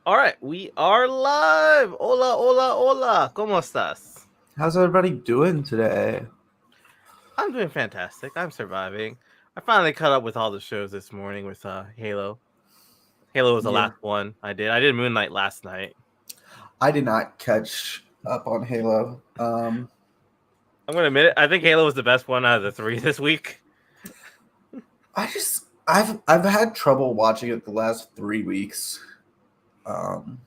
All right, we are live. Hola, hola, hola. ¿Cómo estás? How's everybody doing today? I'm doing fantastic. I'm surviving. I finally caught up with all the shows this morning with Halo. Halo was the Yeah, last one I did. I did Moon Knight last night. I did not catch up on Halo. I'm gonna admit it. I think Halo was the best one out of the three this week. I've had trouble watching it the last 3 weeks. Um,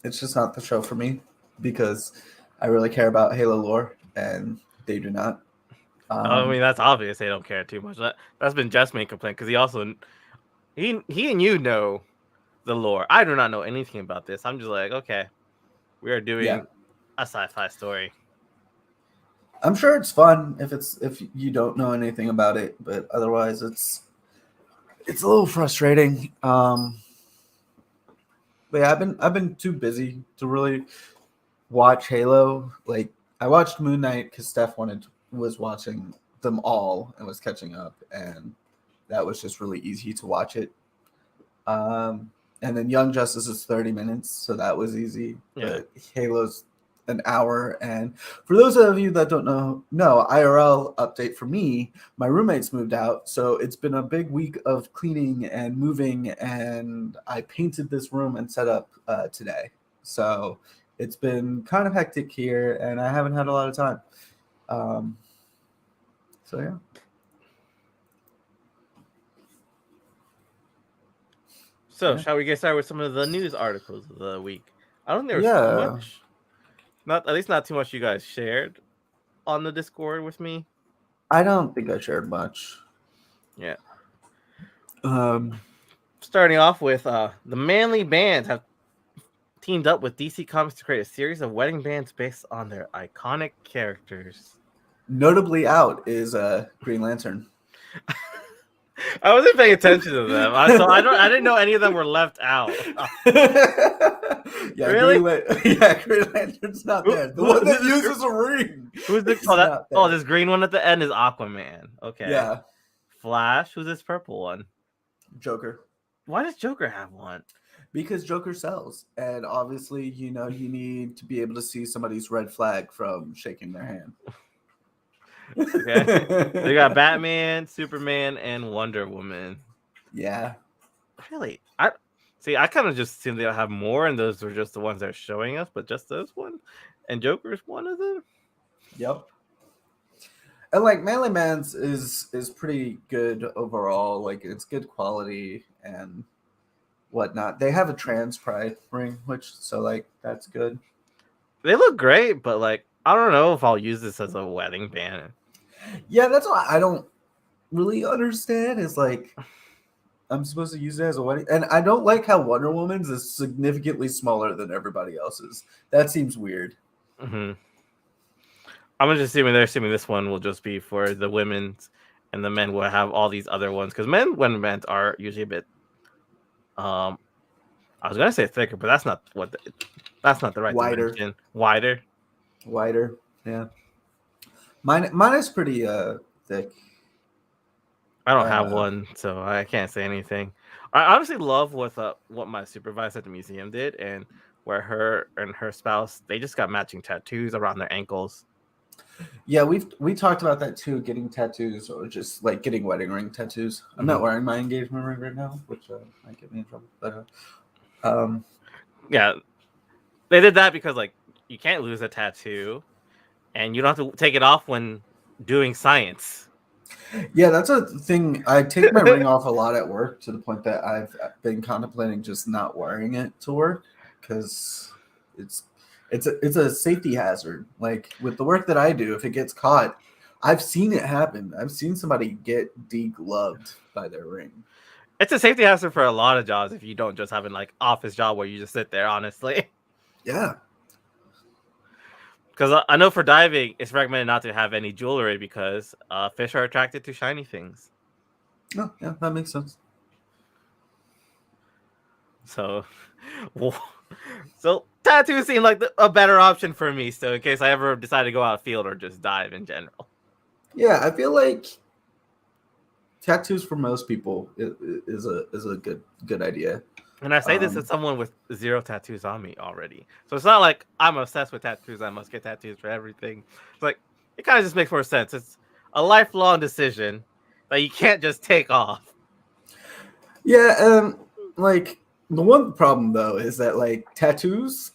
it's just not the show for me because I really care about Halo lore and they do not. I mean, Um, that's obvious. They don't care too much. That's been Jeff's main complaint because he also he and you know the lore. I do not know anything about this. I'm just like, okay, we are yeah, doing a sci-fi story. I'm sure it's fun if you don't know anything about it, but otherwise it's a little frustrating. But yeah, I've been too busy to really watch Halo. Like I watched Moon Knight because Steph was watching them all and was catching up, and that was just really easy to watch it. And then Young Justice is 30 minutes, so that was easy. Yeah. But Halo's an hour, and for those of you that don't know IRL update for me, my roommates moved out, so it's been a big week of cleaning and moving, and I painted this room and set up today. So it's been kind of hectic here, and I haven't had a lot of time. Um, so yeah. So, Yeah. shall we get started with some of the news articles of the week? I don't think there was too Yeah. much. Not at least not too much you guys shared on the Discord with me. I don't think I shared much. Yeah. Um, Starting off with the Manly Bands have teamed up with DC Comics to create a series of wedding bands based on their iconic characters. Notably out is Green Lantern. I wasn't paying attention to them, so I didn't know any of them were left out. Yeah, Really? Green Lantern's not Who, there. The who, one who's that this? uses a ring Who's the? is not Oh, there. this green one at the end is Aquaman. Okay. Yeah, Flash. Who's this purple one? Joker. Why does Joker have one? Because Joker sells, and obviously, you need to be able to see somebody's red flag from shaking their hand. Okay. They got Batman, Superman, and Wonder Woman. Yeah. Really? I see. I kind of just assumed they'll have more, and those were just the ones they're showing us. But just those one, and Joker's one of them. Yep. And like Manly Man's is pretty good overall. Like it's good quality and whatnot. They have a trans pride ring, which so like that's good. They look great, but like I don't know if I'll use this as a wedding band. Yeah, that's what I don't really understand. Is like I'm supposed to use it as a wedding, and I don't like how Wonder Woman's is significantly smaller than everybody else's. That seems weird. Mm-hmm. I'm just assuming they're assuming this one will just be for the women's, and the men will have all these other ones because wedding bands are usually a bit. I was gonna say thicker, but that's not the right Wider, dimension. Wider. wider. Yeah, mine is pretty thick. I don't have Uh, one, so I can't say anything. I honestly love what my supervisor at the museum did, and where her and her spouse they just got matching tattoos around their ankles. Yeah, we talked about that too, getting tattoos or just like getting wedding ring tattoos. I'm not Mm-hmm. wearing my engagement ring right now, which might get me in trouble. But Yeah, they did that because like you can't lose a tattoo, and you don't have to take it off when doing science. yeah, that's a thing. I take my ring off a lot at work to the point that I've been contemplating just not wearing it to work because it's it's a safety hazard. Like with the work that I do, if it gets caught, I've seen it happen. I've seen somebody get degloved by their ring. It's a safety hazard for a lot of jobs if you don't just have an like office job where you just sit there. Honestly, Yeah. because I know for diving, it's recommended not to have any jewelry because fish are attracted to shiny things. Oh, yeah, that makes sense. So, so tattoos seem like a better option for me. So in case I ever decide to go out field or just dive in general. Yeah, I feel like tattoos for most people is a good idea. And I say this as someone with 0 tattoos on me already. So it's not like I'm obsessed with tattoos. I must get tattoos for everything. It's like, it kind of just makes more sense. It's a lifelong decision that you can't just take off. Yeah, like the one problem though is that like tattoos,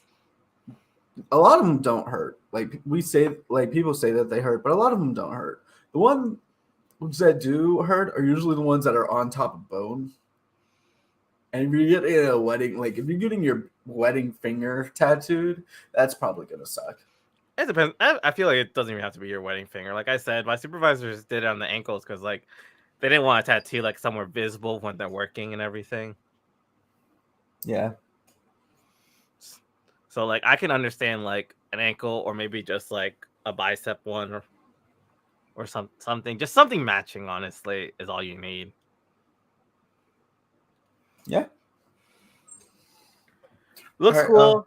a lot of them don't hurt. Like we say, like people say that they hurt, but a lot of them don't hurt. The ones that do hurt are usually the ones that are on top of bone. And if you're getting a wedding, like if you're getting your wedding finger tattooed, that's probably gonna suck. It depends. I feel like it doesn't even have to be your wedding finger. Like I said, my supervisors did it on the ankles because like they didn't want a tattoo like somewhere visible when they're working and everything. Yeah. So like I can understand like an ankle or maybe just like a bicep one or something. Just something matching, honestly, is all you need. Yeah. Looks All right, cool.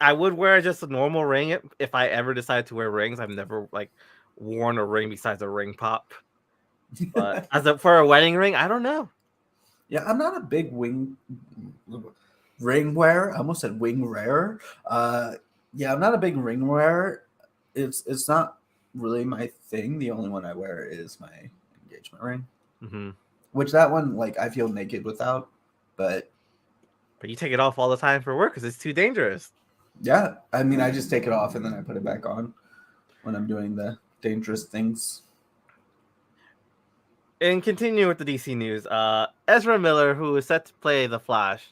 I would wear just a normal ring if I ever decide to wear rings. I've never like worn a ring besides a ring pop. But for a wedding ring, I don't know. Yeah, I'm not a big ring wearer. I almost said wing wearer. Yeah, I'm not a big ring wearer. It's not really my thing. The only one I wear is my engagement ring, Mm-hmm. which that one like I feel naked without. But you take it off all the time for work because it's too dangerous. yeah, I mean, I just take it off and then I put it back on when I'm doing the dangerous things. And continue with the DC news. Ezra Miller, who is set to play the Flash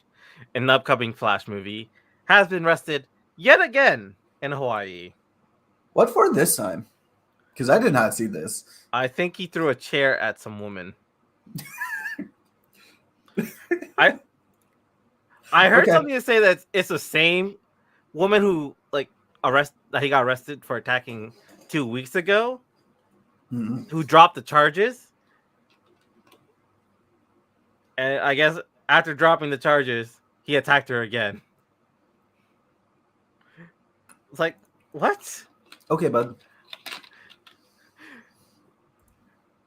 in the upcoming Flash movie, has been arrested yet again in Hawaii. What for this time? Because I did not see this. I think he threw a chair at some woman. I heard something to say that it's the same woman who he got arrested for attacking 2 weeks ago, who dropped the charges. And I guess after dropping the charges, he attacked her again. It's like, what? Okay, bud.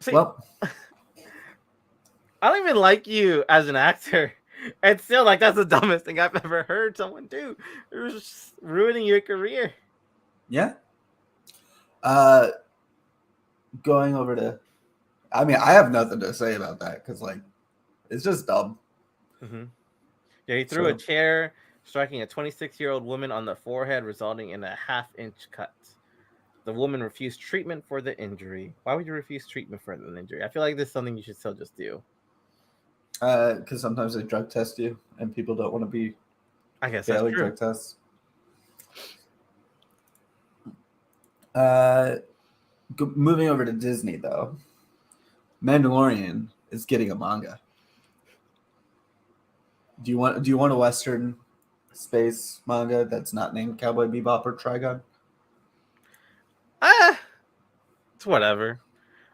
See, well, I don't even like you as an actor. And still, like, that's the dumbest thing I've ever heard someone do. It was just ruining your career. Yeah. Going over to, I mean, I have nothing to say about that because, like, it's just dumb. Mm-hmm. Yeah, he threw a chair, striking a 26-year-old woman on the forehead, resulting in a half-inch cut. The woman refused treatment for the injury. Why would you refuse treatment for an injury? I feel like this is something you should still just do. Because sometimes they drug test you, and people don't want to be failing drug tests. Moving over to Disney, though, Mandalorian is getting a manga. Do you want a Western space manga that's not named Cowboy Bebop or Trigun? It's whatever.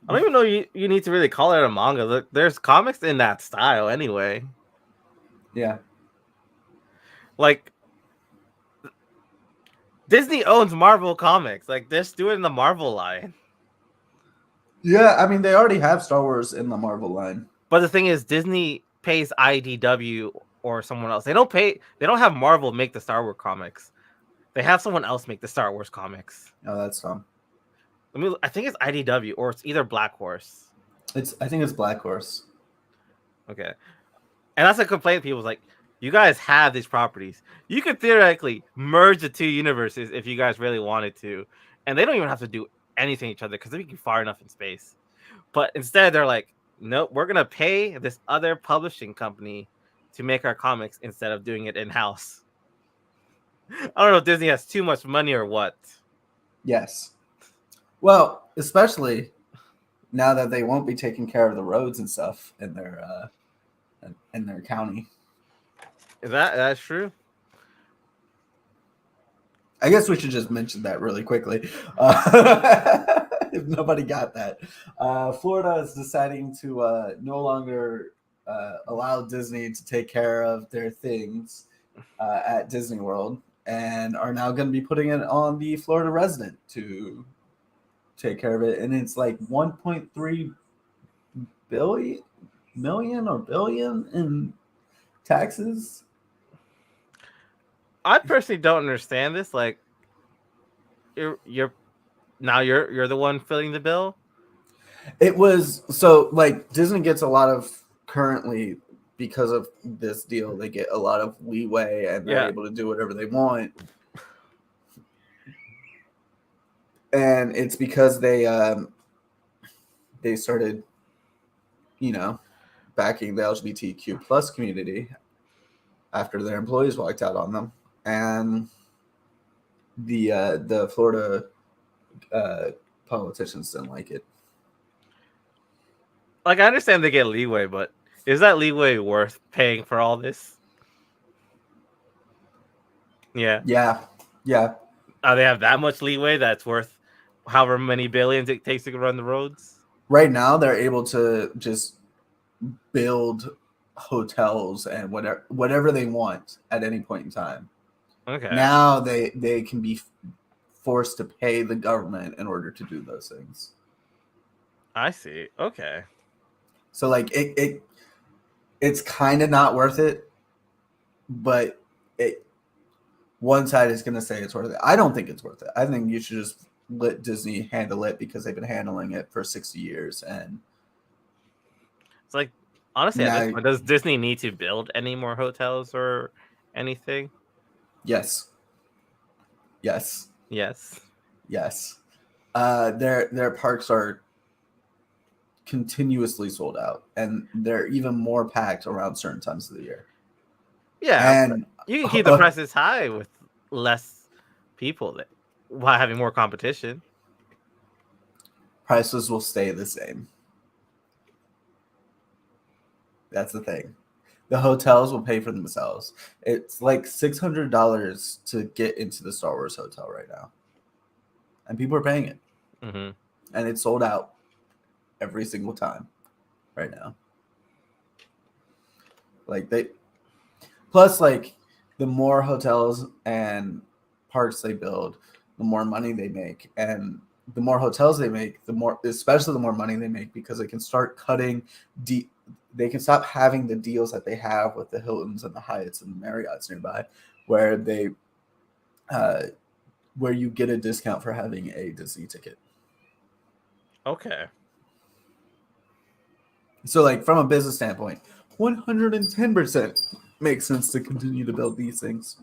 I don't even know you need to really call it a manga. Look, there's comics in that style anyway. Yeah. Like, Disney owns Marvel Comics. Like, just do it in the Marvel line. Yeah, I mean, they already have Star Wars in the Marvel line. But the thing is, Disney pays IDW or someone else. They don't have Marvel make the Star Wars comics. They have someone else make the Star Wars comics. Oh, that's dumb. I think it's IDW or it's either Black Horse. I think it's Black Horse. Okay. And that's a complaint people's like, you guys have these properties. You could theoretically merge the two universes if you guys really wanted to. And they don't even have to do anything to each other because they're far enough in space. But instead, they're like, nope, we're going to pay this other publishing company to make our comics instead of doing it in-house. I don't know if Disney has too much money or what. Yes. Well, especially now that they won't be taking care of the roads and stuff in their county. Is that's true? I guess we should just mention that really quickly. If nobody got that. Florida is deciding to no longer allow Disney to take care of their things at Disney World and are now going to be putting it on the Florida resident to take care of it. And it's like $1.3 million or billion in taxes. I personally don't understand this. Like, you're now you're the one filling the bill. It was so like Disney gets a lot of currently because of this deal, they get a lot of leeway and they're Yeah. able to do whatever they want. And it's because they started, you know, backing the LGBTQ plus community after their employees walked out on them, and the Florida uh, politicians didn't like it. Like, I understand they get leeway, but is that leeway worth paying for all this? Yeah. Yeah, yeah. They have that much leeway that's worth however many billions it takes to run the roads. Right now, they're able to just build hotels and whatever they want at any point in time. Okay. Now they can be forced to pay the government in order to do those things. I see. Okay. So like it's kind of not worth it, but it one side is going to say it's worth it. I don't think it's worth it. I think you should just let Disney handle it because they've been handling it for 60 years. And it's like, honestly, at now, this point, does Disney need to build any more hotels or anything? yes, yes, Yes. yes. Their parks are continuously sold out, and they're even more packed around certain times of the year. Yeah, And you can keep the prices high with less people that while having more competition. prices will stay the same. That's the thing. The hotels will pay for themselves. It's like $600 to get into the Star Wars hotel right now, and people are paying it, Mm-hmm. and it's sold out every single time right now. Like they plus like the more hotels and parks they build, the more money they make, and the more hotels they make, the more, especially the more money they make, because they can start cutting deep. They can stop having the deals that they have with the Hiltons and the Hyatts and the Marriotts nearby, where they uh, where you get a discount for having a Disney ticket. Okay. So, like from a business standpoint, 110% makes sense to continue to build these things.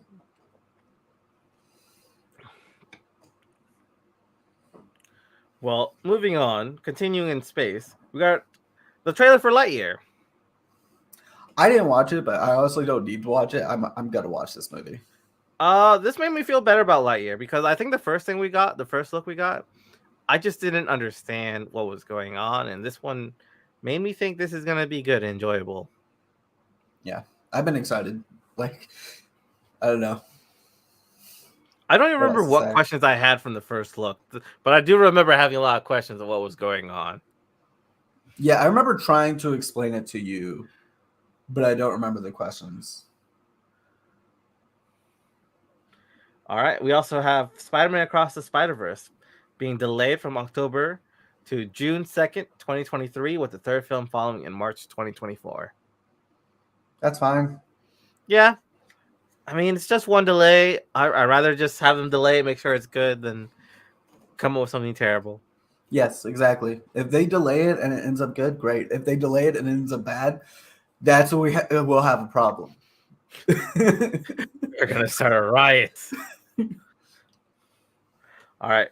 Well, moving on, continuing in space, we got the trailer for Lightyear. I didn't watch it, but I honestly don't need to watch it. I'm gonna watch this movie. This made me feel better about Lightyear because I think the first look we got, I just didn't understand what was going on, and this one made me think this is gonna be good and enjoyable. Yeah, I've been excited. Like, I don't know. I don't even What remember else to what say? questions I had from the first look, but I do remember having a lot of questions of what was going on. Yeah, I remember trying to explain it to you, but I don't remember the questions. All right. We also have Spider-Man Across the Spider-Verse being delayed from October to June 2nd, 2023, with the third film following in March 2024. That's fine. Yeah. I mean, it's just one delay. I'd rather just have them delay it, make sure it's good, than come up with something terrible. Yes, exactly. If they delay it and it ends up good, great. If they delay it and it ends up bad, that's when we'll have a problem. They're going to start a riot. All right.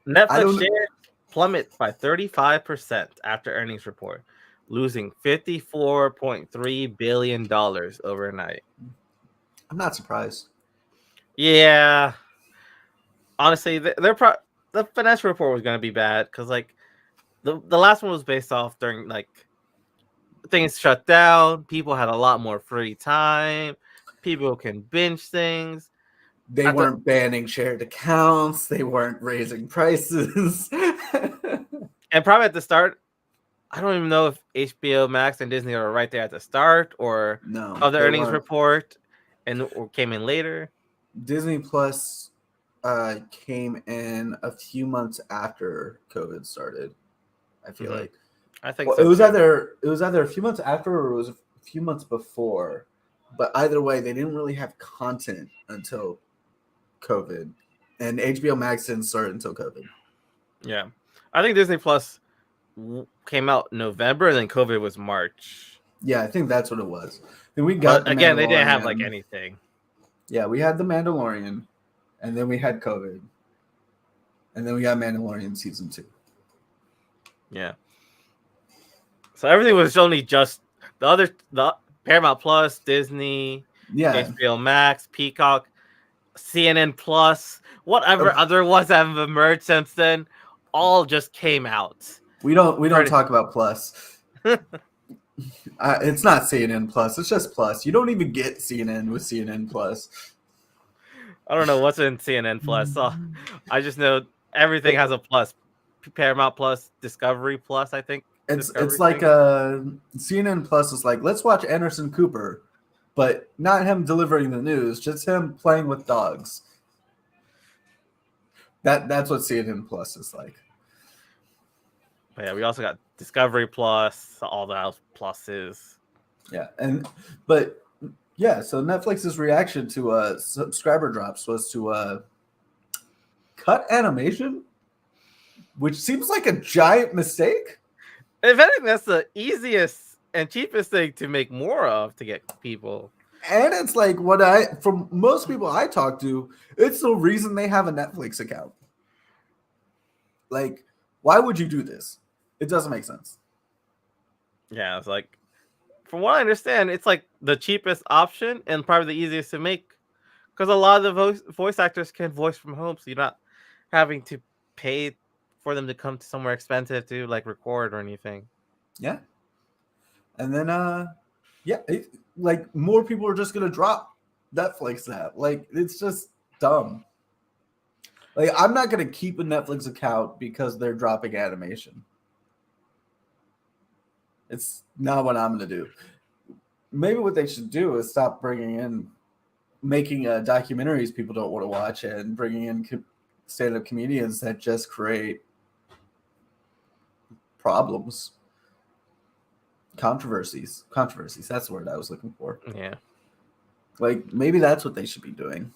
I Netflix don't. shares plummet by 35% after earnings report, losing $54.3 billion overnight. I'm not surprised. Yeah. Honestly, the financial report was going to be bad because, like, the last one was based off during, like, things shut down. People had a lot more free time. People can binge things. They weren't banning shared accounts. They weren't raising prices. And probably at the start, I don't even know if HBO Max and Disney are right there at the start or No, of the they earnings weren't. report or came in later. Disney Plus came in a few months after COVID started. I feel like. I think Well, so too. it was either a few months after or it was a few months before. But either way, they didn't really have content until COVID, and HBO Max didn't start until COVID. Yeah, I think Disney Plus came out November, and then COVID was March. Yeah, I think that's what it was. Then we got But the again, they didn't have like Mandalorian. anything. Yeah, we had the Mandalorian, and then we had COVID, and then we got Mandalorian season 2. Yeah. So everything was only just the Paramount Plus, Disney, Yeah, HBO Max, Peacock, CNN Plus, whatever oh, other ones have emerged since then, all just came out. we don't Pretty- talk about Plus. It's not CNN Plus. It's just Plus. You don't even get CNN with CNN Plus. I don't know what's in CNN Plus. So I just know everything has a plus. Paramount Plus, Discovery Plus, I think. It's Discovery like thing. CNN Plus is like, let's watch Anderson Cooper, but not him delivering the news, just him playing with dogs. That's what CNN Plus is like. But yeah, we also got Discovery Plus, all the else pluses. Yeah, so Netflix's reaction to subscriber drops was to cut animation, which seems like a giant mistake. If anything, that's the easiest and cheapest thing to make more of to get people. And it's like from most people I talk to, it's the reason they have a Netflix account. Like, why would you do this? It doesn't make sense. Yeah, it's like, from what I understand, it's like the cheapest option and probably the easiest to make, because a lot of the voice actors can voice from home, so you're not having to pay for them to come to somewhere expensive to like record or anything. Yeah. And then like more people are just gonna drop Netflix app. Like, it's just dumb. Like, I'm not gonna keep a Netflix account because they're dropping animation. It's not what I'm gonna do. Maybe what they should do is stop making documentaries people don't want to watch, and bringing in stand-up comedians that just create problems, controversies. That's the word I was looking for. Yeah. Like, maybe that's what they should be doing.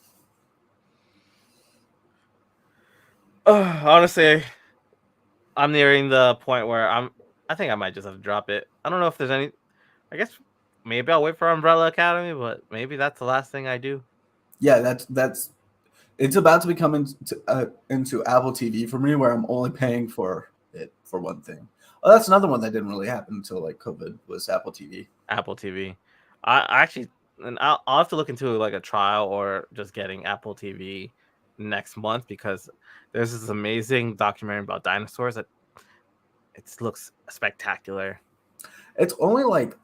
Honestly, I'm nearing the point where I think I might just have to drop it. I don't know if there's any. I guess maybe I'll wait for Umbrella Academy, but maybe that's the last thing I do. Yeah, that's. It's about to become into Apple TV for me, where I'm only paying for it for one thing. Oh, that's another one that didn't really happen until like COVID, was Apple TV. Apple TV. I actually, and I'll have to look into like a trial or just getting Apple TV next month, because there's this amazing documentary about dinosaurs that it looks spectacular. It's only like,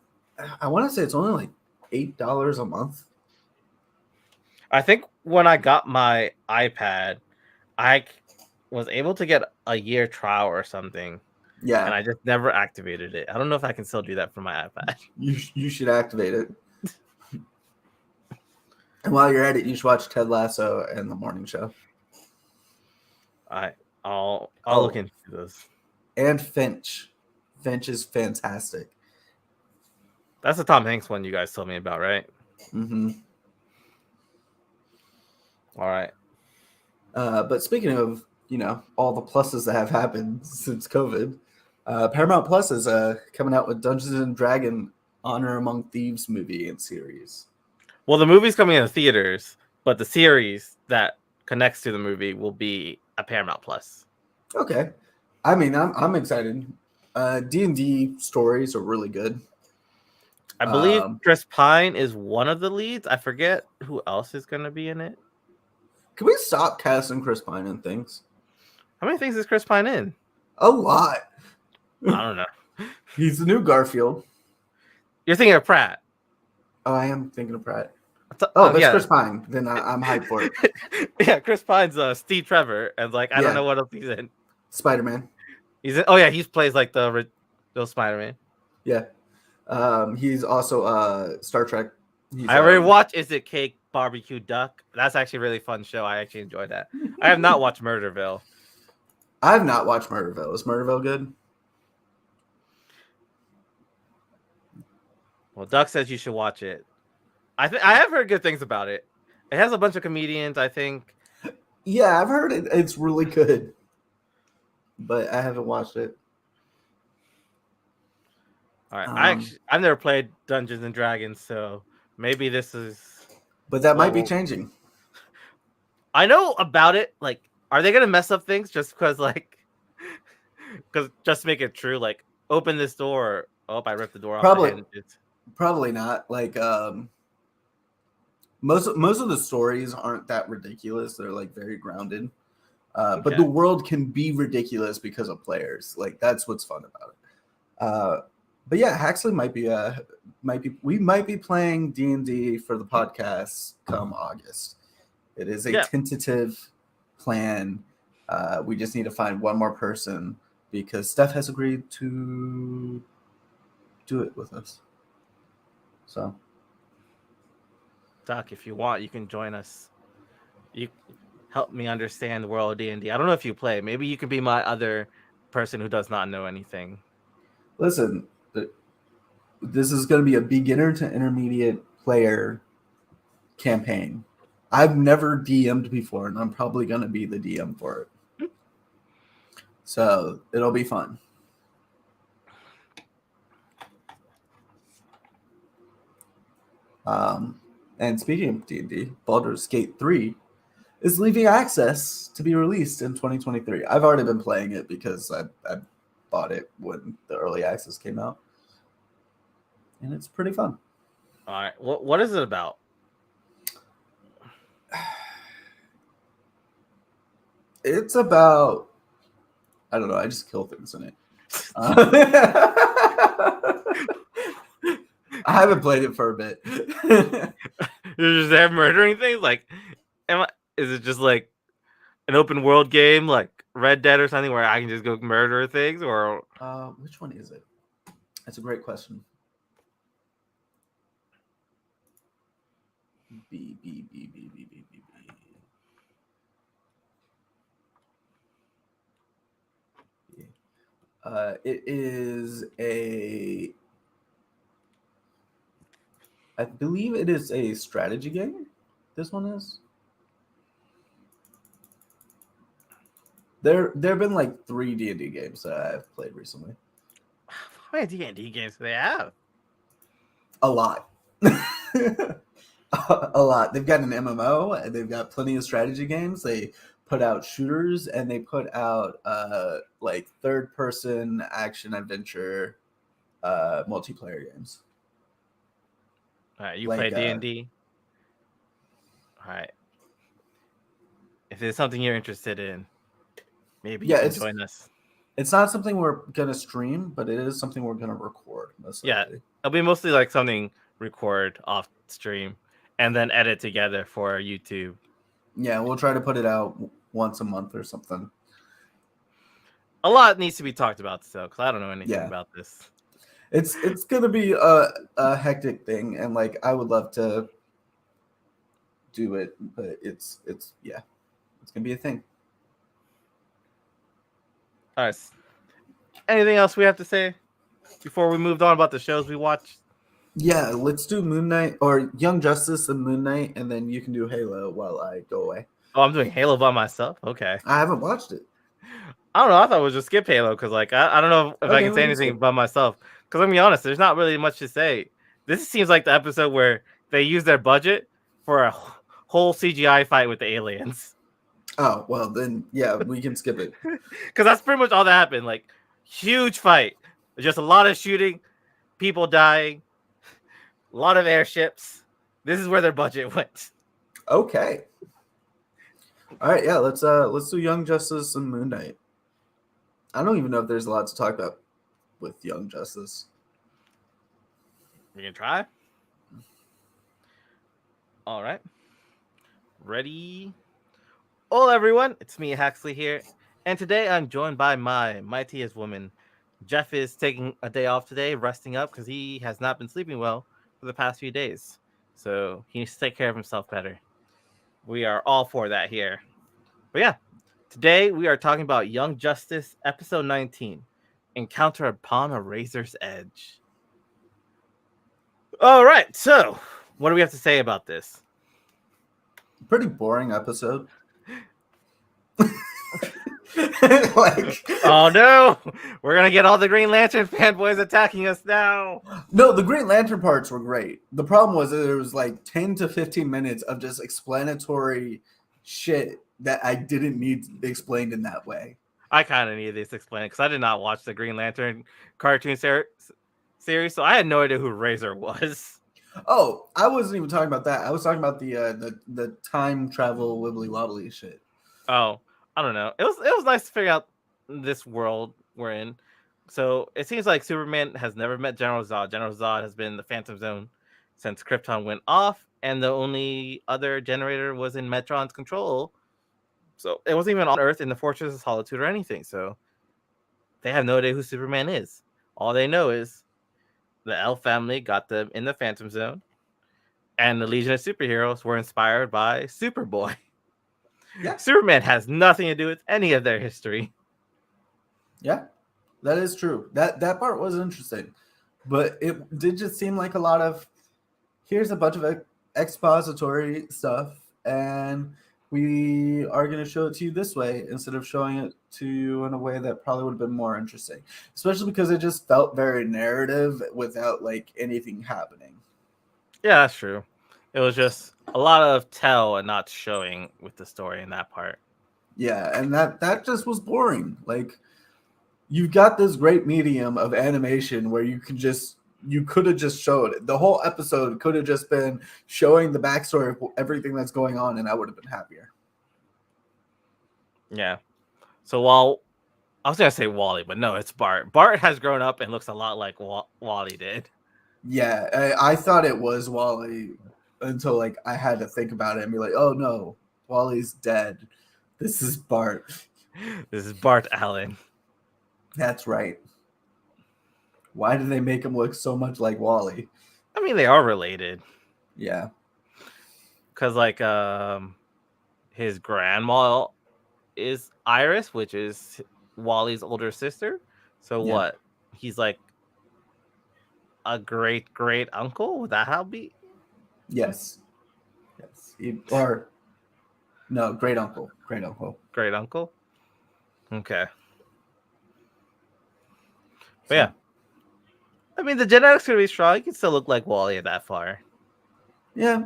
I want to say it's only like $8 a month. I think when I got my iPad, I was able to get a year trial or something, Yeah, and I just never activated it. I don't know if I can still do that for my iPad. you should activate it. And while you're at it, you should watch Ted Lasso and The Morning Show. I'll look into this. And Finch. Finch is fantastic. That's the Tom Hanks one you guys told me about, right? Mm-hmm. All right. But speaking of, all the pluses that have happened since COVID, Paramount Plus is coming out with Dungeons and Dragons Honor Among Thieves movie and series. Well, the movie's coming in the theaters, but the series that connects to the movie will be a Paramount Plus. Okay. I mean, I'm excited. D&D stories are really good. I believe Chris Pine is one of the leads. I forget who else is going to be in it. Can we stop casting Chris Pine in things? How many things is Chris Pine in? A lot. I don't know. He's the new Garfield. You're thinking of Pratt. Oh, I am thinking of Pratt. That's yeah. Chris Pine. Then I'm hyped for it. Yeah, Chris Pine's Steve Trevor, and I don't know what else he's in. Spider-Man. He's in. Oh yeah, he plays like the Spider-Man. Yeah. He's also Star Trek. I already watched Is It Cake Barbecue Duck. That's actually a really fun show. I actually enjoyed that. I have not watched Murderville. I have not watched Murderville. Is Murderville good? Well, Duck says you should watch it. I have heard good things about it. It has a bunch of comedians. I think. Yeah, I've heard it. It's really good, but I haven't watched it. All right, Um, I've never played Dungeons and Dragons, so maybe this is but that might be well. changing. I know about it. Like, are they gonna mess up things just because because just to make it true? Like, open this door. Oh, I ripped the door off the Probably, hinges. probably not. Like most of the stories aren't that ridiculous. They're like very grounded. But the Okay. world can be ridiculous because of players. Like that's what's fun about it. But yeah, Haxley we might be playing D&D for the podcast come August. It is a Yeah. tentative plan. We just need to find one more person because Steph has agreed to do it with us. So Doc, if you want, you can join us. You help me understand the world of D&D. I don't know if you play. Maybe you can be my other person who does not know anything. listen, this is going to be a beginner to intermediate player campaign. I've never DM'd before, and I'm probably going to be the DM for it. So it'll be fun. And speaking of D&D, Baldur's Gate 3 is leaving access to be released in 2023. I've already been playing it because I bought it when the early access came out. And it's pretty fun. All right. What is it about? It's about, I don't know, I just kill things in it. I haven't played it for a bit. You're just there murdering things? Like, is it just like an open world game like Red Dead or something where I can just go murder things? Or which one is it? That's a great question. B. It is I believe it is a strategy game. This one is. There have been like 3 D&D games that I've played recently. how many D&D games do they have? A lot. A lot. They've got an MMO, and they've got plenty of strategy games. They put out shooters, and they put out like third-person action adventure multiplayer games. All right, you Like, play D&D. All right. If it's something you're interested in, maybe you can join us. It's not something we're gonna stream, but it is something we're gonna record. Most likely. It'll be mostly like something record off stream and then edit together for YouTube. Yeah, we'll try to put it out once a month or something. A lot needs to be talked about still, because I don't know anything about this. It's gonna be a hectic thing, and like I would love to do it, but it's gonna be a thing. All right. Anything else we have to say before we moved on about the shows we watched? Yeah, let's do Moon Knight or Young Justice and Moon Knight, and then you can do Halo while I go away. Oh, I'm doing Halo by myself? Okay. I haven't watched it. I don't know. I thought it was just skip Halo because, like, I don't know if I can say anything by myself. Because, I'm be honest, there's not really much to say. This seems like the episode where they use their budget for a whole CGI fight with the aliens. Oh, well, then, yeah, we can skip it. Because that's pretty much all that happened. Like, huge fight. Just a lot of shooting, people dying, a lot of airships. This is where their budget went. Okay. All right, yeah, let's do Young Justice and Moon Knight. I don't even know if there's a lot to talk about with Young Justice. We can try. All right. Ready? Hello, everyone. It's me, Haxley, here. And today I'm joined by my mightiest woman. Jeff is taking a day off today, resting up because he has not been sleeping well for the past few days. So he needs to take care of himself better. We are all for that here. But yeah, today we are talking about Young Justice, episode 19, Encounter Upon a Razor's Edge. All right, so what do we have to say about this? Pretty boring episode. Like, Oh no, we're gonna get all the Green Lantern fanboys attacking us now. no, the Green Lantern parts were great. The problem was that there was like 10 to 15 minutes of just explanatory shit that I didn't need explained in that way. I kind of need this explained because I did not watch the Green Lantern cartoon series, so I had no idea who Razor was. Oh, I wasn't even talking about that. I was talking about the time travel wibbly wobbly shit. Oh, I don't know. It was nice to figure out this world we're in. So it seems like Superman has never met General Zod. General Zod has been in the Phantom Zone since Krypton went off, and the only other generator was in Metron's control. So it wasn't even on Earth in the Fortress of Solitude or anything. So they have no idea who Superman is. All they know is the Elf family got them in the Phantom Zone, and the Legion of Superheroes were inspired by Superboy. Yeah. Superman has nothing to do with any of their history. Yeah, that is true. That part was interesting, but it did just seem like a lot of here's a bunch of expository stuff, and we are going to show it to you this way instead of showing it to you in a way that probably would have been more interesting, especially because it just felt very narrative without like anything happening. Yeah, that's true. It was just a lot of tell and not showing with the story in that part. Yeah, and that just was boring. Like you've got this great medium of animation where you could have just showed it. The whole episode could have just been showing the backstory of everything that's going on, and I would have been happier. Yeah. So while I was gonna say Wally, but no, it's Bart. Bart has grown up and looks a lot like Wally did. Yeah, I thought it was Wally until like I had to think about it and be like, oh no, Wally's dead. This is Bart. This is Bart Allen. That's right. Why did they make him look so much like Wally? I mean, they are related. Yeah. Cause like his grandma is Iris, which is Wally's older sister. So Yeah. what? He's like a great uncle. Would that how be? Yes. Yes. Or no, great uncle. Great uncle. Great uncle. Okay. But So, yeah, I mean the genetics could be strong. You can still look like Wally that far. yeah,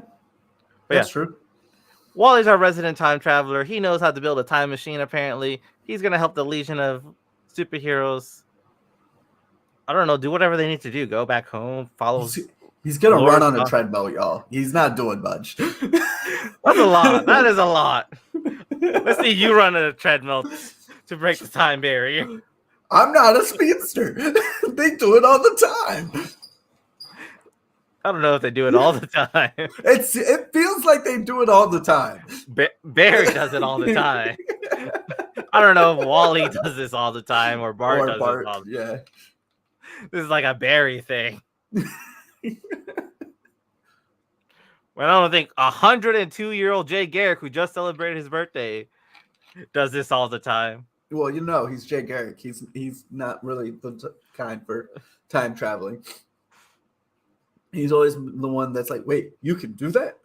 But that's yeah, true. Wally's our resident time traveler. He knows how to build a time machine. Apparently, he's gonna help the Legion of Superheroes. I don't know, do whatever they need to do. Go back home, follow He's gonna run Lord. on a treadmill, y'all. He's not doing much. That's a lot. That is a lot. Let's see you run on a treadmill to break the time barrier. I'm not a speedster. They do it all the time. I don't know if they do it all the time. It feels like they do it all the time. Barry does it all the time. I don't know if Wally does this all the time or Bart does Bart, this all the time. yeah. This is like a Barry thing. Well, I don't think 102-year-old Jay Garrick, who just celebrated his birthday, does this all the time. Well, you know, he's Jay Garrick. He's not really the kind for time traveling. He's always the one that's like, wait, you can do that?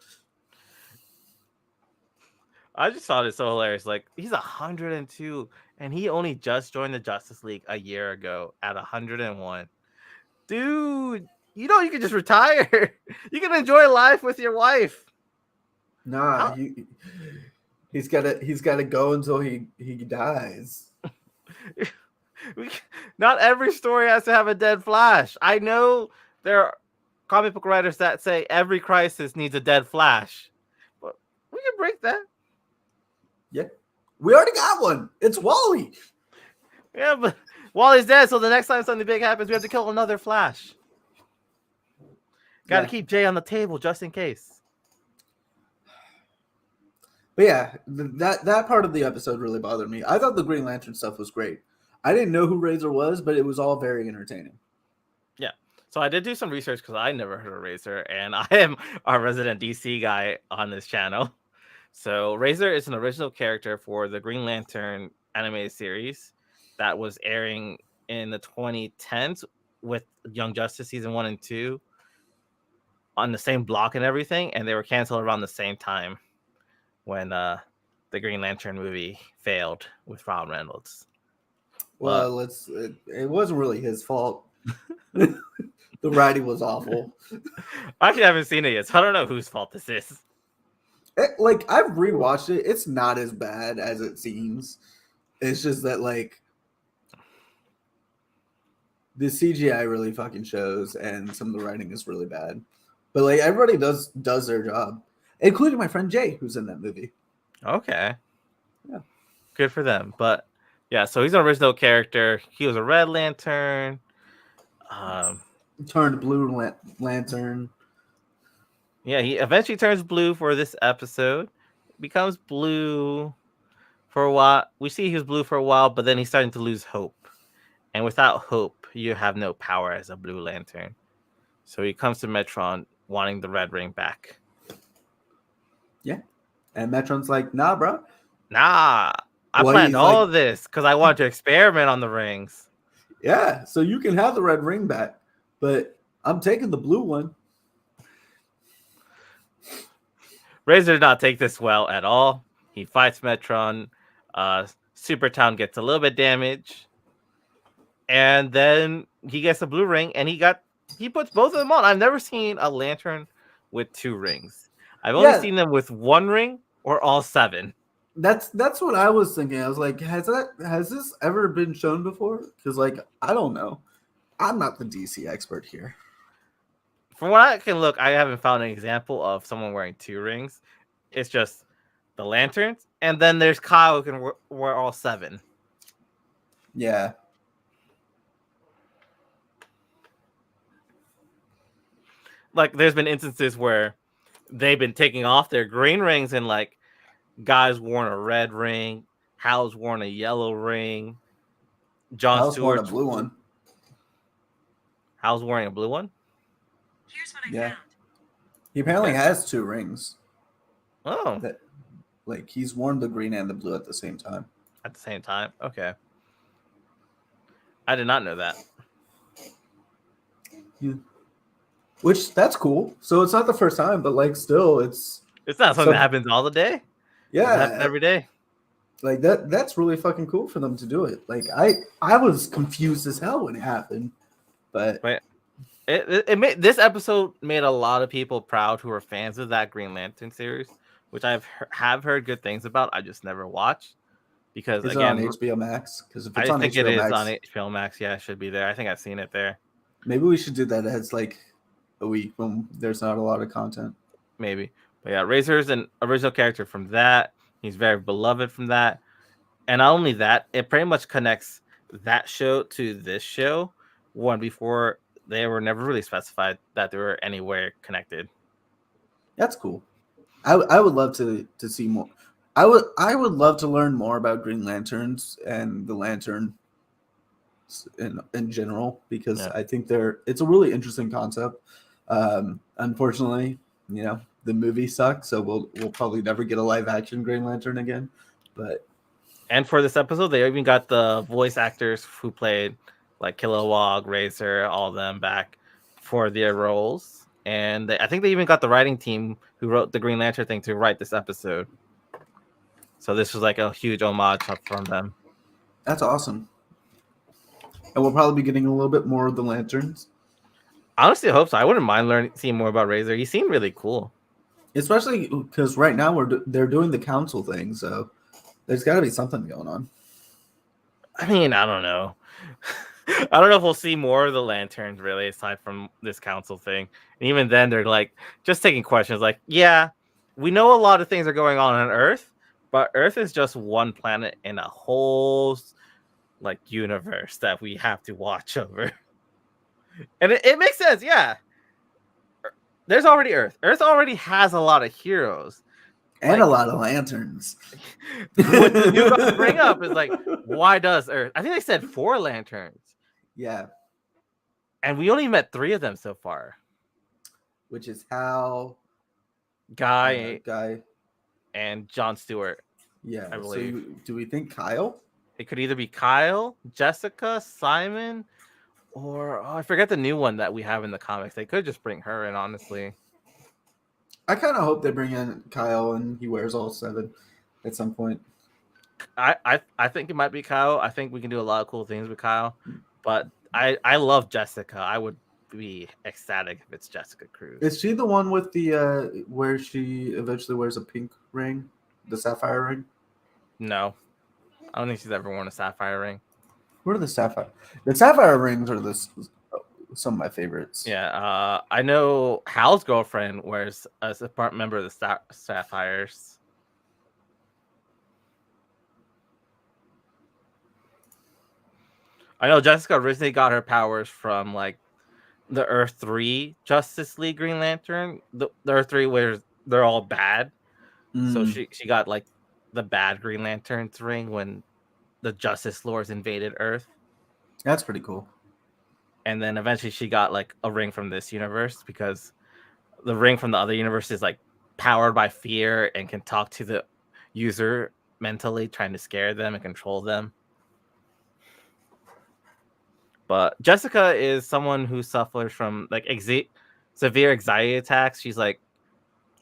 I just thought it so hilarious. Like, he's 102, and he only just joined the Justice League a year ago at 101. Dude, you know you can just retire. You can enjoy life with your wife. Nah, he's gotta go until he dies. Not every story has to have a dead Flash. I know there are comic book writers that say every crisis needs a dead Flash, but we can break that. Yeah, we already got one. It's Wally. Yeah, but Wally's dead, so the next time something big happens, we have to kill another Flash. Got to keep Jay on the table just in case. But yeah, that part of the episode really bothered me. I thought the Green Lantern stuff was great. I didn't know who Razor was, but it was all very entertaining. Yeah. So I did do some research because I never heard of Razor, and I am our resident DC guy on this channel. So Razor is an original character for the Green Lantern animated series that was airing in the 2010s with Young Justice season 1 and 2. on the same block and everything, and they were canceled around the same time when the Green Lantern movie failed with Ryan Reynolds. But Well, it wasn't really his fault. The writing was awful. actually, I haven't seen it yet, so I don't know whose fault this is. Like I've rewatched it. It's not as bad as it seems. It's just that like the CGI really fucking shows, and some of the writing is really bad. But like everybody does their job, including my friend Jay, who's in that movie. Okay. Yeah. Good for them. But yeah, so he's an original character. He was a Red Lantern. Turned Blue Lantern. Yeah, he eventually turns blue for this episode. Becomes blue for a while. We see he was blue for a while, but then he's starting to lose hope. And without hope, you have no power as a Blue Lantern. So he comes to Metron wanting the red ring back. Yeah. And Metron's like, nah, bro. Nah, I Well, planned he's all like- of this because I wanted to experiment on the rings. Yeah, so you can have the red ring back, but I'm taking the blue one. Razor did not take this well at all. He fights Metron. Supertown gets a little bit damaged. And then he gets a blue ring, and he puts both of them on. I've never seen a lantern with 2 rings. I've only seen them with 1 ring or all 7. That's what I was thinking. I was like, has this ever been shown before? Because like I don't know. I'm not the DC expert here. From what I can look, I haven't found an example of someone wearing 2 rings. It's just the lanterns, and then there's Kyle who can wear all 7. Yeah. Like there's been instances where they've been taking off their green rings, and like guys worn a red ring, Hal's worn a yellow ring, John Stewart's Stewart's a blue one. Hal's wearing a blue one. Here's what I found. He apparently has 2 rings. Oh, That like he's worn the green and the blue at the same time. at the same time. Okay, I did not know that. Yeah. Which that's cool. So it's not the first time, but like still, it's not something that happens all the day. It happens every day. Like that's really fucking cool for them to do it. Like I was confused as hell when it happened, but This episode made a lot of people proud who are fans of that Green Lantern series, which have heard good things about. I just never watched because is again, it on HBO Max? Because if I it's on think HBO it is Max, on HBO Max. Yeah, it should be there. I think I've seen it there. maybe we should do that as like a week when there's not a lot of content. Maybe, but yeah, Razor's an original character from that. He's very beloved from that, and not only that, it pretty much connects that show to this show. One before they were never really specified that they were anywhere connected. That's cool. I would love to see more. I would love to learn more about Green Lanterns and the Lantern in general, because I think it's a really interesting concept. Unfortunately, the movie sucks, so we'll probably never get a live action Green Lantern again. And for this episode, they even got the voice actors who played like Kilowog, Razor, all of them back for their roles. And I think they even got the writing team who wrote the Green Lantern thing to write this episode. So this was like a huge homage from them. That's awesome. And we'll probably be getting a little bit more of the Lanterns. Honestly, I hope so. I wouldn't mind seeing more about Razor. He seemed really cool. Especially because right now they're doing the council thing, so there's got to be something going on. I mean, I don't know. I don't know if we'll see more of the Lanterns, really, aside from this council thing. And even then, they're like just taking questions like, yeah, we know a lot of things are going on Earth, but Earth is just one planet in a whole like universe that we have to watch over. And it makes sense, yeah. There's already Earth. Earth already has a lot of heroes. And a lot of lanterns. What you got to bring up is like, why does Earth? I think they said 4 lanterns. Yeah. And we only met 3 of them so far. Which is Hal, Guy, Guy, and John Stewart. Yeah. I believe. So do we think Kyle? It could either be Kyle, Jessica, Simon, or I forget the new one that we have in the comics. They could just bring her in, honestly. I kind of hope they bring in Kyle and he wears all 7 at some point. I think it might be Kyle. I think we can do a lot of cool things with Kyle, but I love Jessica. I would be ecstatic if it's Jessica Cruz. Is she the one with the where she eventually wears a pink ring, the sapphire ring? No, I don't think she's ever worn a sapphire ring. What are the sapphire? The sapphire rings are some of my favorites. Yeah, I know Hal's girlfriend wears as a part member of the Sapphires. I know Jessica originally got her powers from like the Earth 3 Justice League Green Lantern. The Earth 3 where they're all bad. So she got like the bad Green Lantern's ring when the Justice Lords invaded Earth. That's pretty cool. And then eventually she got like a ring from this universe because the ring from the other universe is like powered by fear and can talk to the user mentally, trying to scare them and control them. But Jessica is someone who suffers from like severe anxiety attacks. She's like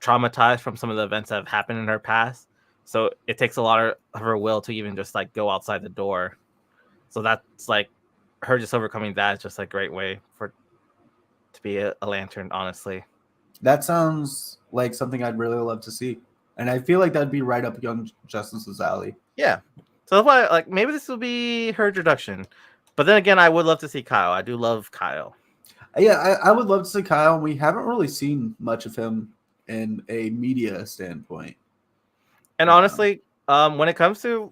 traumatized from some of the events that have happened in her past. So it takes a lot of her will to even just like go outside the door. So that's like her just overcoming that is just a great way to be a lantern, honestly. That sounds like something I'd really love to see. And I feel like that'd be right up Young Justice's alley. Yeah. So that's why like maybe this will be her introduction. But then again, I would love to see Kyle. I do love Kyle. Yeah, I would love to see Kyle. We haven't really seen much of him in a media standpoint. And honestly, when it comes to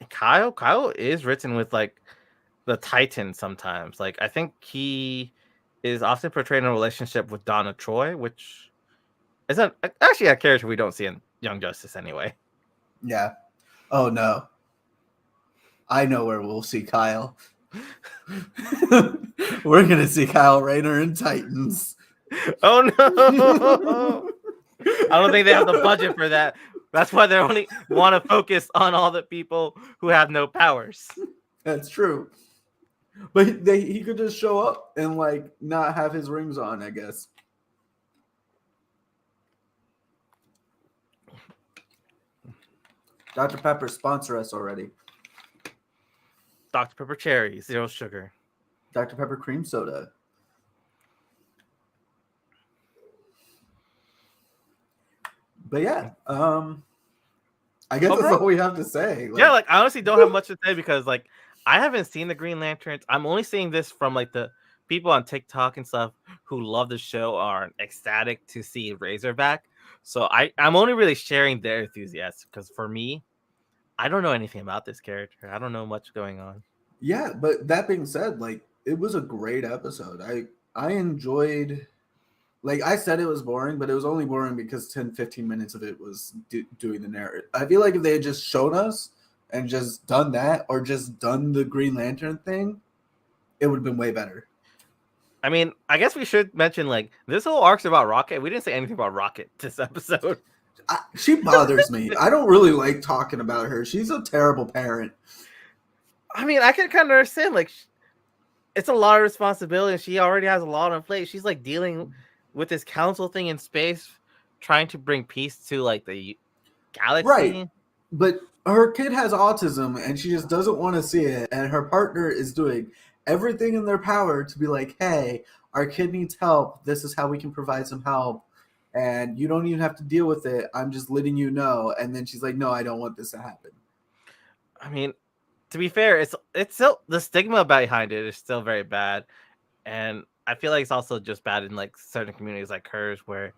Kyle is written with like the Titan sometimes. Like I think he is often portrayed in a relationship with Donna Troy, which is actually a character we don't see in Young Justice anyway. Yeah. Oh no. I know where we'll see Kyle. We're gonna see Kyle Rayner in Titans. Oh no! I don't think they have the budget for that. That's why they only want to focus on all the people who have no powers. That's true. But he could just show up and like not have his rings on, I guess. Dr. Pepper, sponsor us already. Dr. Pepper Cherry, 0 sugar. Dr. Pepper cream soda. But yeah, I guess that's all we have to say. Like, yeah, like I honestly don't have much to say because like I haven't seen the Green Lanterns. I'm only seeing this from like the people on TikTok and stuff who love the show are ecstatic to see Razorback. So I'm only really sharing their enthusiasm because for me, I don't know anything about this character. I don't know much going on. Yeah, but that being said, like it was a great episode. I enjoyed. Like I said, it was boring, but it was only boring because 10, 15 minutes of it was doing the narrative. I feel like if they had just shown us and just done that or just done the Green Lantern thing, it would have been way better. I mean, I guess we should mention like this whole arc's about Rocket. We didn't say anything about Rocket this episode. She bothers me. I don't really like talking about her. She's a terrible parent. I mean, I can kind of understand. Like, it's a lot of responsibility. And she already has a lot on plate. She's like dealing with this council thing in space, trying to bring peace to like the galaxy. Right. But her kid has autism and she just doesn't want to see it. And her partner is doing everything in their power to be like, hey, our kid needs help. This is how we can provide some help. And you don't even have to deal with it. I'm just letting you know. And then she's like, no, I don't want this to happen. I mean, to be fair, it's still the stigma behind it is still very bad. And I feel like it's also just bad in like certain communities like hers where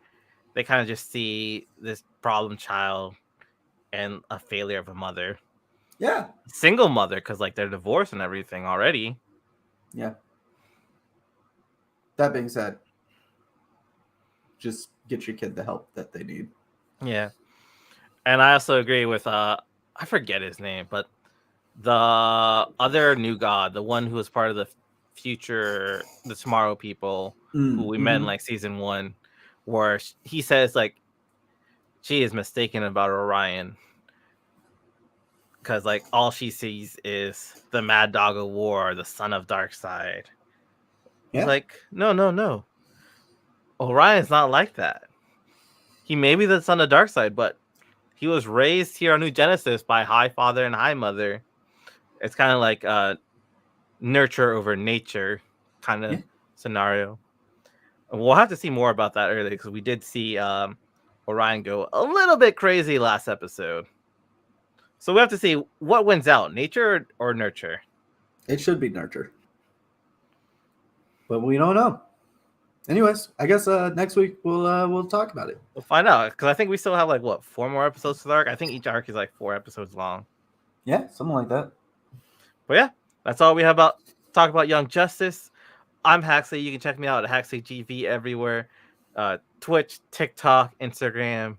they kind of just see this problem child and a failure of a mother. Yeah. Single mother because like they're divorced and everything already. Yeah. That being said, just get your kid the help that they need. Yeah. And I also agree with I forget his name, but the other new god, the one who was part of the future, the Tomorrow people who we met in like season 1, where he says like she is mistaken about Orion because like all she sees is the Mad Dog of War, the son of Darkseid. Yeah. Like no, Orion's not like that. he may be the son of Darkseid, but he was raised here on New Genesis by High Father and High Mother. It's kind of like nurture over nature kind of Yeah. scenario. We'll have to see more about that earlier because we did see Orion go a little bit crazy last episode. So we have to see what wins out, nature or nurture. It should be nurture, but we don't know. Anyways, I guess next week we'll talk about it. We'll find out because I think we still have like 4 more episodes to the arc. I think each arc is like 4 episodes long. Yeah, something like that. But yeah, that's all we have about talk about Young Justice. I'm Haxley. You can check me out at HaxleyGV everywhere. Twitch, TikTok, Instagram,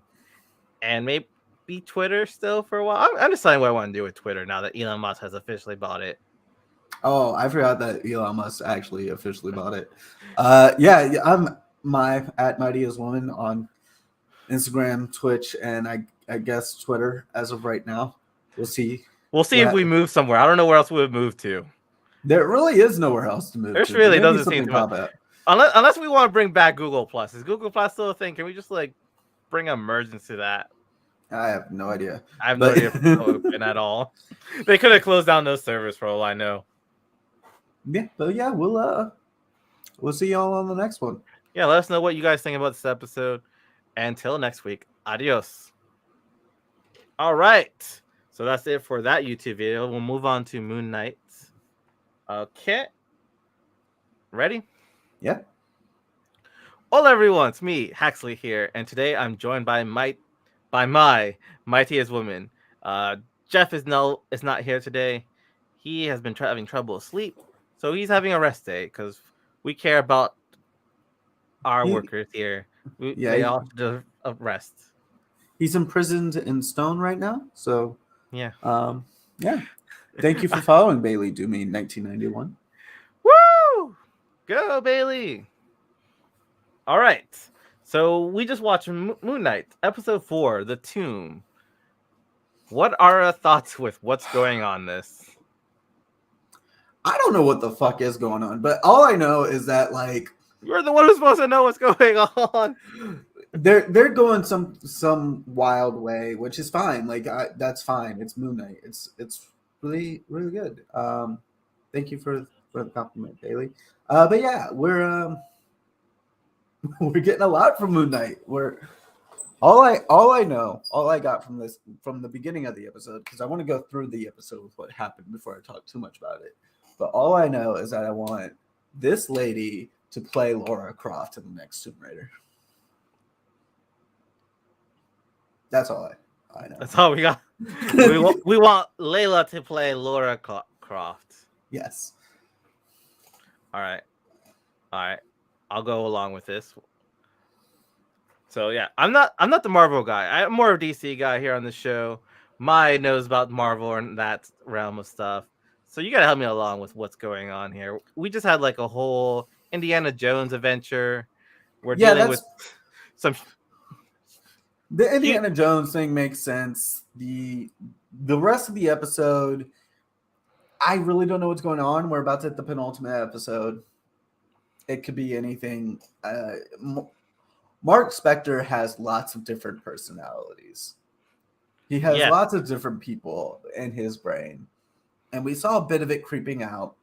and maybe Twitter still for a while. I'm deciding what I want to do with Twitter now that Elon Musk has officially bought it. Oh, I forgot that Elon Musk actually officially bought it. Yeah, I'm at Mighty as Woman on Instagram, Twitch, and I guess Twitter as of right now. We'll see. We'll see if we move somewhere. I don't know where else we would move to. There really is nowhere else to move There's to. really Maybe doesn't seem to pop up. Unless we want to bring back Google Plus. Is Google Plus still a thing? Can we just like bring a merge into that? I have no idea. I have no idea if it's still open at all. They could have closed down those servers for all I know. Yeah, but yeah, we'll see y'all on the next one. Yeah, let us know what you guys think about this episode. Until next week, adios. All right. So that's it for that YouTube video. We'll move on to Moon Knight. Okay. Ready? Yeah. Hello, everyone. It's me, Haxley here, and today I'm joined by my mightiest woman. Jeff is not here today. He has been having trouble asleep, so he's having a rest day because we care about our workers here. They all deserve a rest. He's imprisoned in stone right now, so yeah. Yeah. Thank you for following Bailey Do Me 1991. Woo! Go, Bailey! All right. So we just watched Moon Knight, episode 4, The Tomb. What are our thoughts with what's going on this? I don't know what the fuck is going on, but all I know is that like you're the one who's supposed to know what's going on. They're going some wild way, which is fine. Like that's fine. It's Moon Knight. It's really really good. Thank you for the compliment, Bailey. But yeah, we're getting a lot from Moon Knight. All I got from this from the beginning of the episode, because I want to go through the episode with what happened before I talk too much about it. But all I know is that I want this lady to play Lara Croft in the next Tomb Raider. That's all I know. That's all we got. we want Layla to play Lara Croft. Yes. All right. I'll go along with this. So yeah, I'm not the Marvel guy. I'm more of a DC guy here on the show. Mai knows about Marvel and that realm of stuff. So you gotta help me along with what's going on here. We just had like a whole Indiana Jones adventure. We're dealing with some. The Indiana Jones thing makes sense. The rest of the episode, I really don't know what's going on. We're about to hit the penultimate episode. It could be anything. Mark Spector has lots of different personalities. He has lots of different people in his brain. And we saw a bit of it creeping out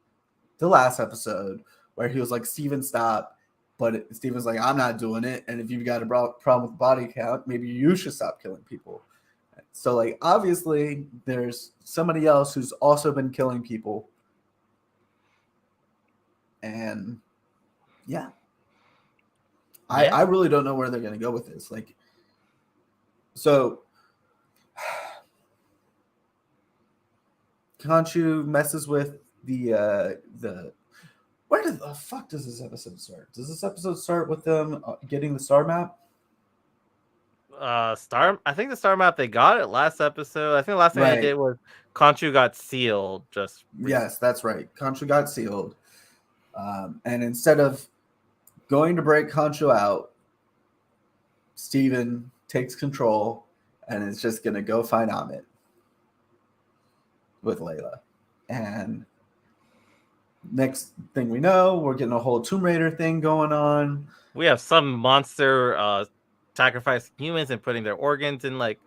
the last episode where he was like, Steven, stop. But Steven's like, I'm not doing it. And if you've got a problem with body count, maybe you should stop killing people. So, like, obviously, there's somebody else who's also been killing people. And, yeah. I really don't know where they're going to go with this. Like, so, Khonshu messes with the where the fuck does this episode start? Does this episode start with them getting the star map? I think the star map, they got it last episode. I think the last thing they did was Khonshu got sealed. Yes, that's right. Khonshu got sealed. And instead of going to break Khonshu out, Steven takes control and is just going to go find Amit with Layla. And next thing we know, we're getting a whole Tomb Raider thing going on. We have some monster sacrificing humans and putting their organs in like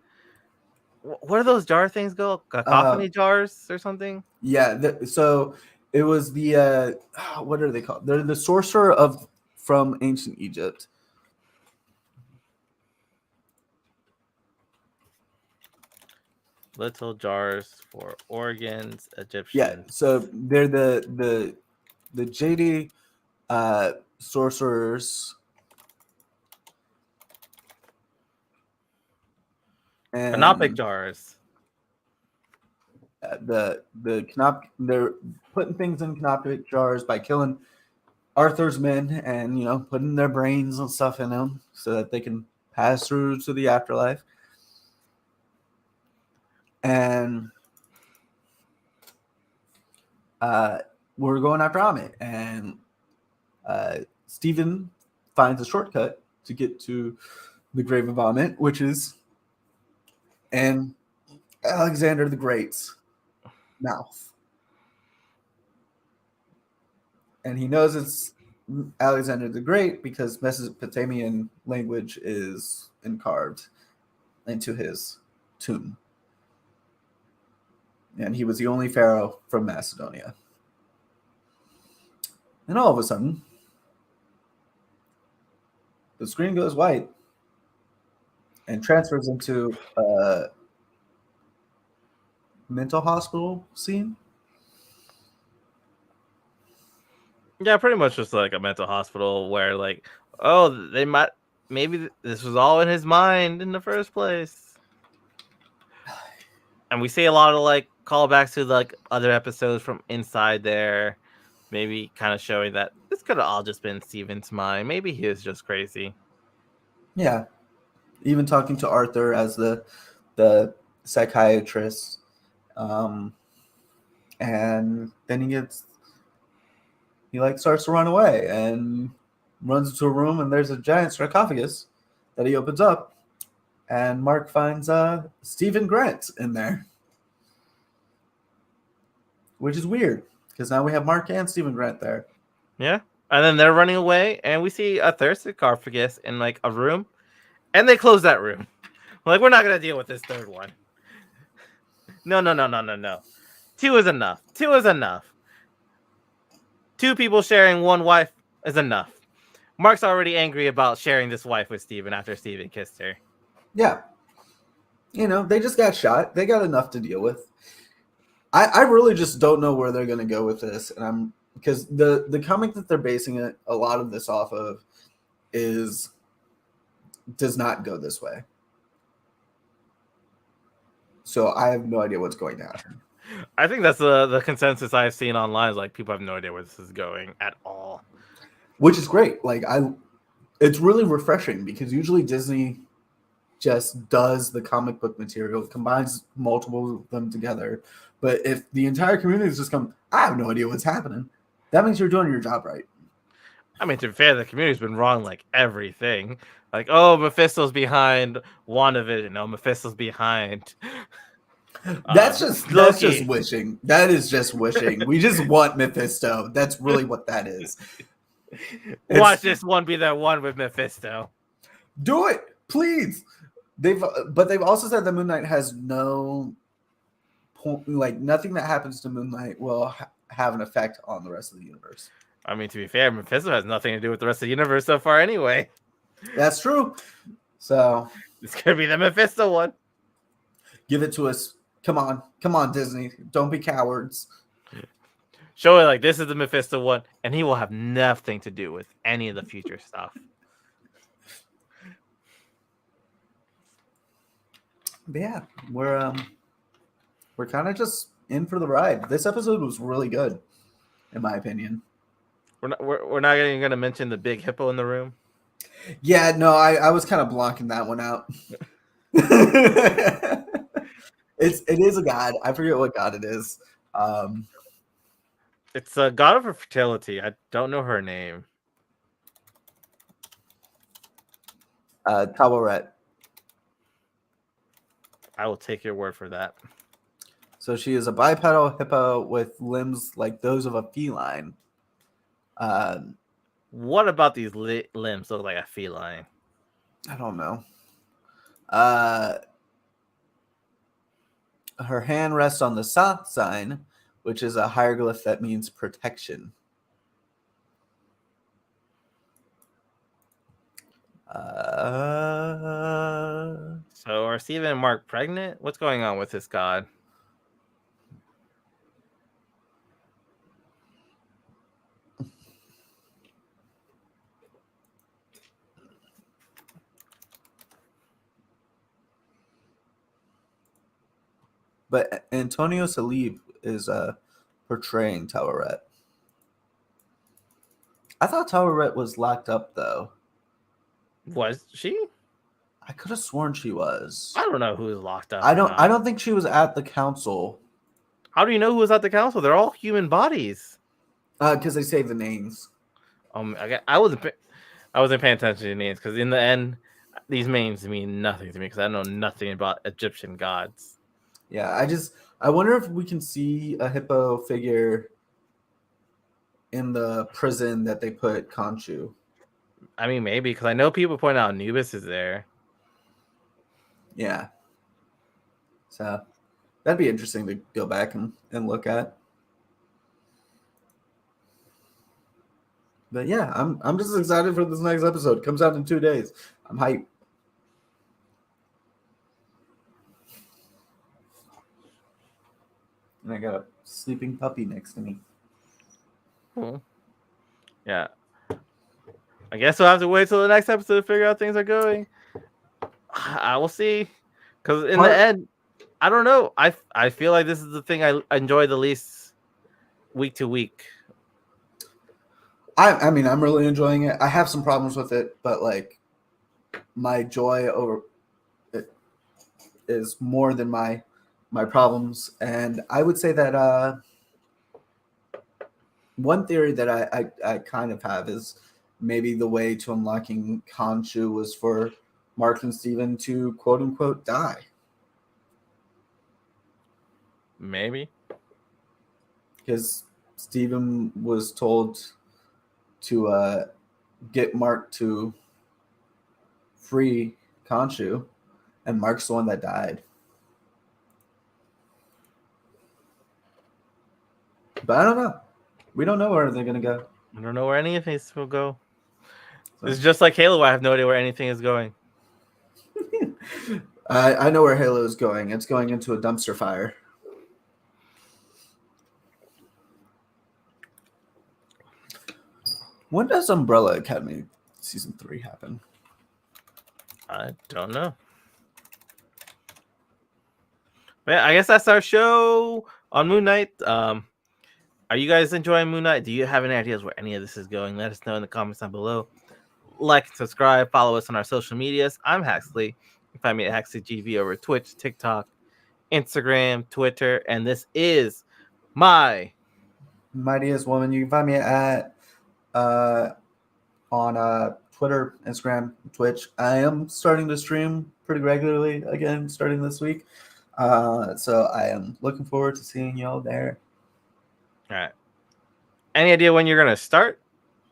what are those jar things go? Uh, Cacophony jars or something? yeah. So it was the what are they called? They're the sorcerer from ancient Egypt. Little jars for organs, Yeah. Egyptian. So they're the JD sorcerers. Canopic And jars. they're putting things in canopic jars by killing Arthur's men and putting their brains and stuff in them so that they can pass through to the afterlife. And we're going after Amit, and Stephen finds a shortcut to get to the grave of Amit, which is in Alexander the Great's mouth. And he knows it's Alexander the Great because Mesopotamian language is carved into his tomb. And he was the only pharaoh from Macedonia. And all of a sudden, the screen goes white and transfers into a mental hospital scene. Yeah, pretty much just like a mental hospital where like, oh, they might maybe this was all in his mind in the first place. And we see a lot of like callbacks to like other episodes from inside there, maybe kind of showing that this could have all just been Steven's mind. Maybe he was just crazy. Yeah. Even talking to Arthur as the psychiatrist. And then he starts to run away and runs into a room, and there's a giant sarcophagus that he opens up, and Mark finds Stephen Grant in there, which is weird because now we have Mark and Stephen Grant there. Yeah. And then they're running away, and we see a third sarcophagus in like a room, and they close that room. Like, we're not gonna deal with this third one. No. 2 is enough. 2 is enough. 2 people sharing one wife is enough. Mark's already angry about sharing this wife with Steven after Steven kissed her. Yeah. They just got shot. They got enough to deal with. I really just don't know where they're going to go with this. And because the comic that they're basing a lot of this off of does not go this way. So I have no idea what's going to happen. I think that's the consensus I've seen online. Is like people have no idea where this is going at all, which is great. Like it's really refreshing because usually Disney just does the comic book material, combines multiple of them together. But if the entire community is just I have no idea what's happening, that means you're doing your job right. I mean, to be fair, the community's been wrong like everything. Like, oh, Mephisto's behind WandaVision. No, Mephisto's behind. That's just wishing. That is just wishing. We just want Mephisto. That's really what that is. Watch this one be that one with Mephisto. Do it, please. They've also said that Moon Knight has no point. Like nothing that happens to Moon Knight will have an effect on the rest of the universe. I mean, to be fair, Mephisto has nothing to do with the rest of the universe so far, anyway. That's true. So it's gonna be the Mephisto one. Give it to us. Come on, Disney. Don't be cowards. Show it like this is the Mephisto one, and he will have nothing to do with any of the future stuff. But yeah, we're kind of just in for the ride. This episode was really good, in my opinion. We're not even going to mention the big hippo in the room. Yeah, no, I was kind of blocking that one out. It is a god. I forget what god it is. It's a god of fertility. I don't know her name. Tawaret. I will take your word for that. So she is a bipedal hippo with limbs like those of a feline. What about these limbs look like a feline? I don't know. Her hand rests on the Sa sign, which is a hieroglyph that means protection. So are Steven and Mark pregnant? What's going on with this god? But Antonio Salib is portraying Taweret. I thought Taweret was locked up, though. Was she? I could have sworn she was. I don't know who is locked up. I don't think she was at the council. How do you know who was at the council? They're all human bodies. Because they say the names. I wasn't paying attention to the names because in the end, these names mean nothing to me because I know nothing about Egyptian gods. Yeah, I wonder if we can see a hippo figure in the prison that they put Khonshu. I mean, maybe because I know people point out Anubis is there. Yeah. So that'd be interesting to go back and look at. But yeah, I'm just excited for this next episode. It comes out in 2 days. I'm hyped. And I got a sleeping puppy next to me. Cool. Yeah. I guess we'll have to wait till the next episode to figure out things are going. I will see. Because in the end, I don't know. I feel like this is the thing I enjoy the least week to week. I mean, I'm really enjoying it. I have some problems with it, but like my joy over it is more than my problems. And I would say that one theory that I kind of have is maybe the way to unlocking Khonshu was for Mark and Steven to quote unquote die. Maybe. Because Steven was told to get Mark to free Khonshu, and Mark's the one that died. But I don't know. We don't know where they're going to go. I don't know where any of these will go. So. It's just like Halo. I have no idea where anything is going. I know where Halo is going. It's going into a dumpster fire. When does Umbrella Academy Season 3 happen? I don't know. Yeah, I guess that's our show on Moon Knight. Are you guys enjoying Moon Knight? Do you have any ideas where any of this is going? Let us know in the comments down below. Like, subscribe, follow us on our social medias. I'm Haxley. You can find me at HaxleyGV over Twitch, TikTok, Instagram, Twitter, and this is my Mightiest Woman. You can find me at on Twitter, Instagram, Twitch. I am starting to stream pretty regularly again, starting this week. So I am looking forward to seeing y'all there. All right. Any idea when you're gonna start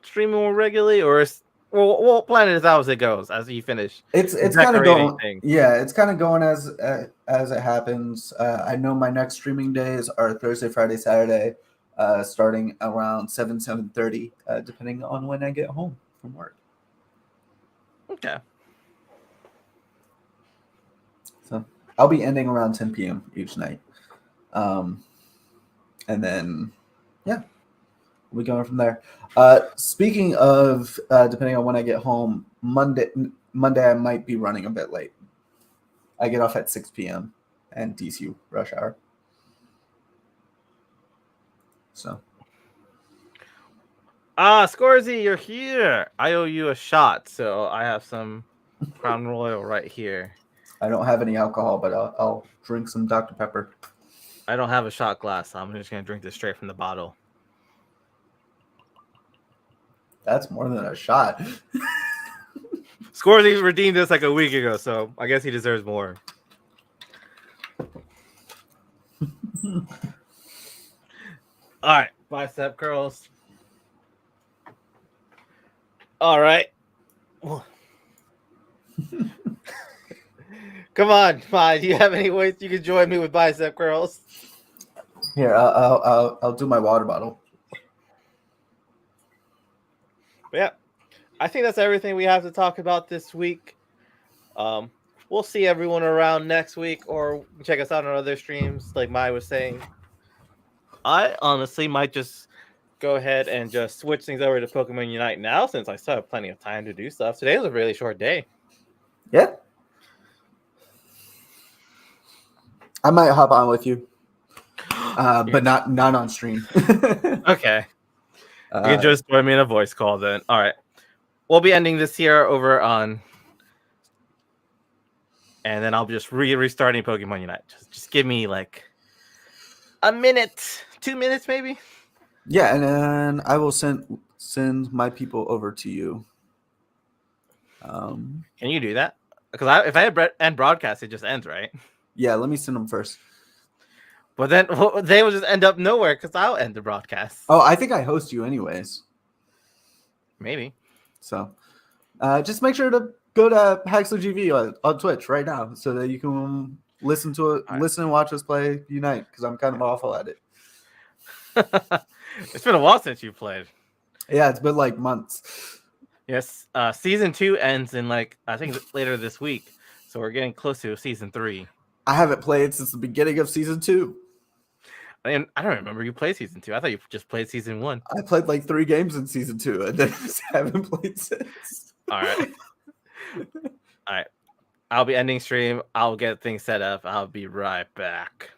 streaming more regularly, or we'll plan it out as it goes as you finish? It's kind of going. Yeah, it's kind of going as it happens. I know my next streaming days are Thursday, Friday, Saturday, starting around 7:30, depending on when I get home from work. Okay. So I'll be ending around 10 p.m. each night, and then yeah, we're going from there. Speaking of depending on when I get home, Monday I might be running a bit late. I get off at 6 p.m. and DC rush hour. So. Scorzy, you're here. I owe you a shot, so I have some Crown Royal right here. I don't have any alcohol, but I'll drink some Dr. Pepper. I don't have a shot glass, so I'm just gonna drink this straight from the bottle. That's more than a shot. Scorzy redeemed this like a week ago, so I guess he deserves more. All right, bicep curls. All right. Come on, fine. Do you have any ways you can join me with bicep curls? Here, I'll do my water bottle. But yeah, I think that's everything we have to talk about this week. We'll see everyone around next week, or check us out on other streams, like Mai was saying. I honestly might just go ahead and just switch things over to Pokemon Unite now, since I still have plenty of time to do stuff. Today was a really short day. Yeah. I might hop on with you, but not on stream. Okay. You can just join me in a voice call then. All right. We'll be ending this here over on, and then I'll be just restarting Pokemon Unite. Just give me like a minute, 2 minutes maybe. Yeah, and then I will send my people over to you. Can you do that? Because if I hit end broadcast, it just ends, right? Yeah, let me send them first. But then they will just end up nowhere because I'll end the broadcast. Oh, I think I host you anyways. Maybe. So just make sure to go to Haxler GV on Twitch right now so that you can listen to it, listen and watch us play Unite, because I'm kind of awful at it. It's been a while since you played. Yeah, it's been like months. Yes. Season 2 ends in I think later this week. So we're getting close to season 3. I haven't played since the beginning of season 2. I don't remember you played season 2. I thought you just played season 1. I played like 3 games in season 2 and then just haven't played since. All right. All right. I'll be ending stream. I'll get things set up. I'll be right back.